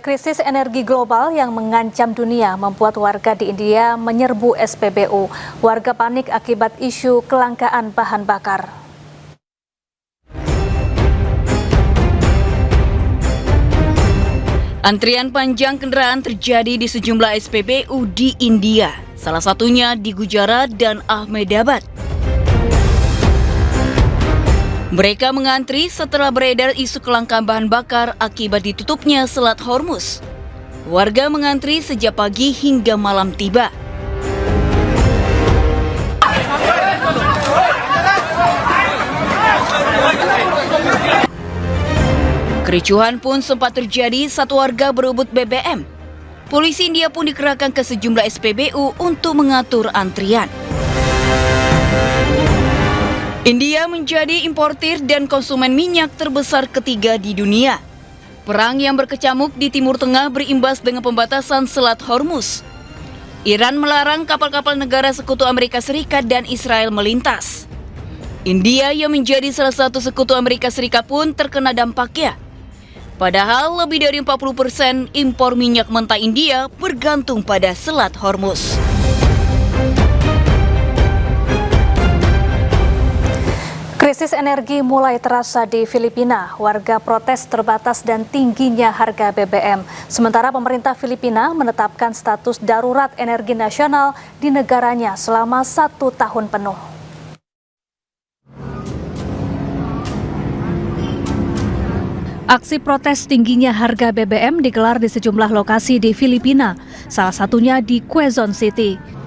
Krisis energi global yang mengancam dunia membuat warga di India menyerbu SPBU. Warga panik akibat isu kelangkaan bahan bakar. Antrian panjang kendaraan terjadi di sejumlah SPBU di India, salah satunya di Gujarat dan Ahmedabad. Mereka mengantri setelah beredar isu kelangkaan bahan bakar akibat ditutupnya Selat Hormuz. Warga mengantri sejak pagi hingga malam tiba. Kericuhan pun sempat terjadi saat warga berebut BBM. Polisi India pun dikerahkan ke sejumlah SPBU untuk mengatur antrian. India menjadi importir dan konsumen minyak terbesar ketiga di dunia. Perang yang berkecamuk di Timur Tengah berimbas dengan pembatasan Selat Hormuz. Iran melarang kapal-kapal negara sekutu Amerika Serikat dan Israel melintas. India yang menjadi salah satu sekutu Amerika Serikat pun terkena dampaknya. Padahal lebih dari 40% impor minyak mentah India bergantung pada Selat Hormuz. Krisis energi mulai terasa di Filipina. Warga protes terbatas dan tingginya harga BBM. Sementara pemerintah Filipina menetapkan status darurat energi nasional di negaranya selama 1 tahun penuh. Aksi protes tingginya harga BBM digelar di sejumlah lokasi di Filipina, salah satunya di Quezon City.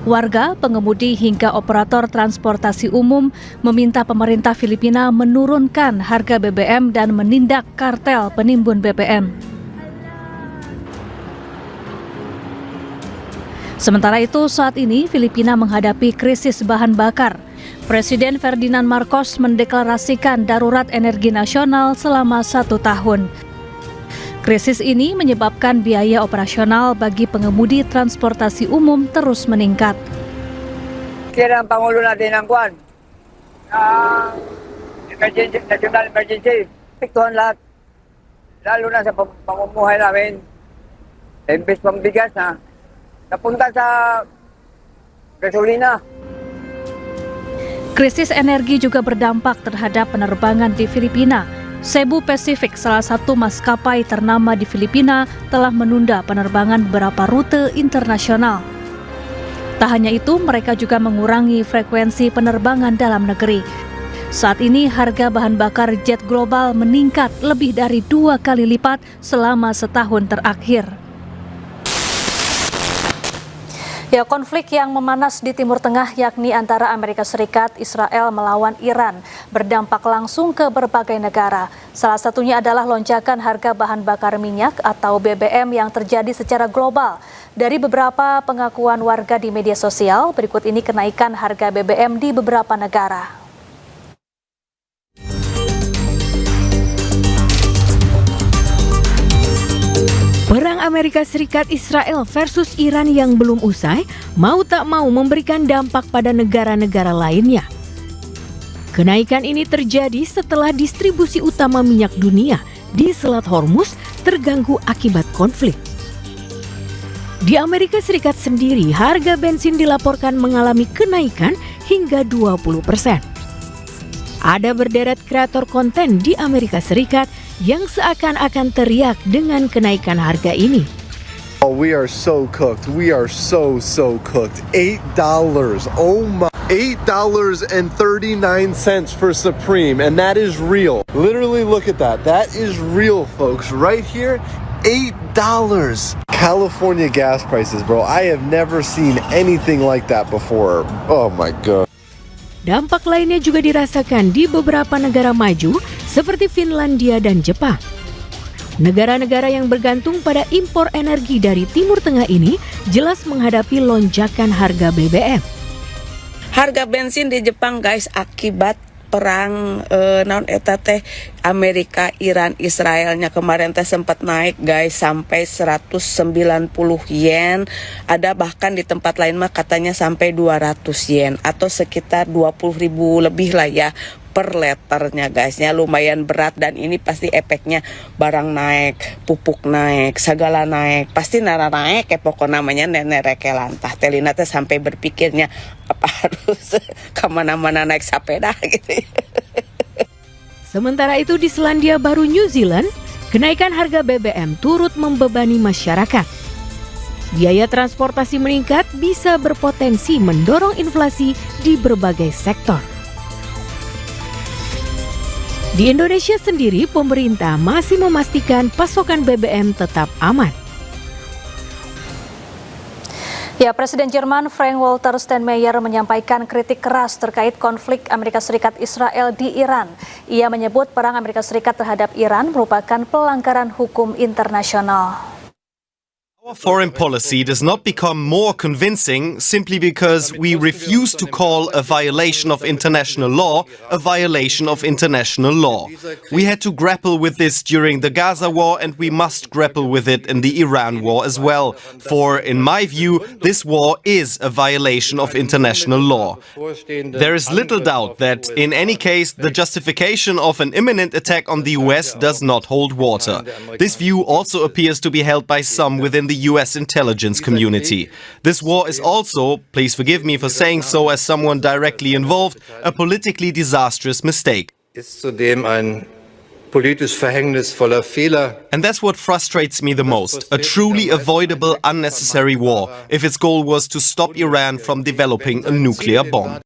Warga, pengemudi hingga operator transportasi umum meminta pemerintah Filipina menurunkan harga BBM dan menindak kartel penimbun BBM. Sementara itu, saat ini Filipina menghadapi krisis bahan bakar. Presiden Ferdinand Marcos mendeklarasikan darurat energi nasional selama 1 tahun. Krisis ini menyebabkan biaya operasional bagi pengemudi transportasi umum terus meningkat. Kira ang Pangulo natin ng kwan, emergency, national emergency, piktuhan lahat. Lalo na sa pamumuhay namin. Imbes pambigas na, napunta sa gasolina. Krisis energi juga berdampak terhadap penerbangan di Filipina. Cebu Pacific, salah satu maskapai ternama di Filipina, telah menunda penerbangan beberapa rute internasional. Tak hanya itu, mereka juga mengurangi frekuensi penerbangan dalam negeri. Saat ini harga bahan bakar jet global meningkat lebih dari 2 kali lipat selama setahun terakhir. Ya, konflik yang memanas di Timur Tengah yakni antara Amerika Serikat, Israel melawan Iran berdampak langsung ke berbagai negara. Salah satunya adalah lonjakan harga bahan bakar minyak atau BBM yang terjadi secara global. Dari beberapa pengakuan warga di media sosial, berikut ini kenaikan harga BBM di beberapa negara. Perang Amerika Serikat Israel versus Iran yang belum usai, mau tak mau memberikan dampak pada negara-negara lainnya. Kenaikan ini terjadi setelah distribusi utama minyak dunia di Selat Hormuz terganggu akibat konflik. Di Amerika Serikat sendiri, harga bensin dilaporkan mengalami kenaikan hingga 20%. Ada berderet kreator konten di Amerika Serikat yang seakan-akan teriak dengan kenaikan harga ini. Oh, we are so cooked. We are so cooked. $8. Oh my. $8.39 for Supreme, and that is real. Literally, look at that. That is real, folks. Right here, $8. California gas prices, bro. I have never seen anything like that before. Oh my God. Dampak lainnya juga dirasakan di beberapa negara maju seperti Finlandia dan Jepang. Negara-negara yang bergantung pada impor energi dari Timur Tengah ini jelas menghadapi lonjakan harga BBM. Harga bensin di Jepang, guys, akibat perang naon eta teh Amerika, Iran, Israelnya kemarin teh sempat naik, guys, sampai 190 yen. Ada bahkan di tempat lain mah katanya sampai 200 yen atau sekitar 20.000 lebih lah ya per liternya guysnya, lumayan berat, dan ini pasti efeknya barang naik, pupuk naik, segala naik, pasti nara naik pokoknya namanya nenek lantah. Telina teh sampai berpikirnya apa harus kemana-mana naik sepeda gitu. Sementara itu di Selandia Baru, New Zealand, kenaikan harga BBM turut membebani masyarakat. Biaya transportasi meningkat bisa berpotensi mendorong inflasi di berbagai sektor. Di Indonesia sendiri, pemerintah masih memastikan pasokan BBM tetap aman. Ya, Presiden Jerman Frank-Walter Steinmeier menyampaikan kritik keras terkait konflik Amerika Serikat Israel di Iran. Ia menyebut perang Amerika Serikat terhadap Iran merupakan pelanggaran hukum internasional. Our foreign policy does not become more convincing simply because we refuse to call a violation of international law a violation of international law. We had to grapple with this during the Gaza war, and we must grapple with it in the Iran war as well. For, in my view, this war is a violation of international law. There is little doubt that, in any case, the justification of an imminent attack on the US does not hold water. This view also appears to be held by some within the US intelligence community. This war is also, please forgive me for saying so as someone directly involved, a politically disastrous mistake. Ist zudem ein politisch verhängnisvoller Fehler. And that's what frustrates me the most, a truly avoidable, unnecessary war, if its goal was to stop Iran from developing a nuclear bomb.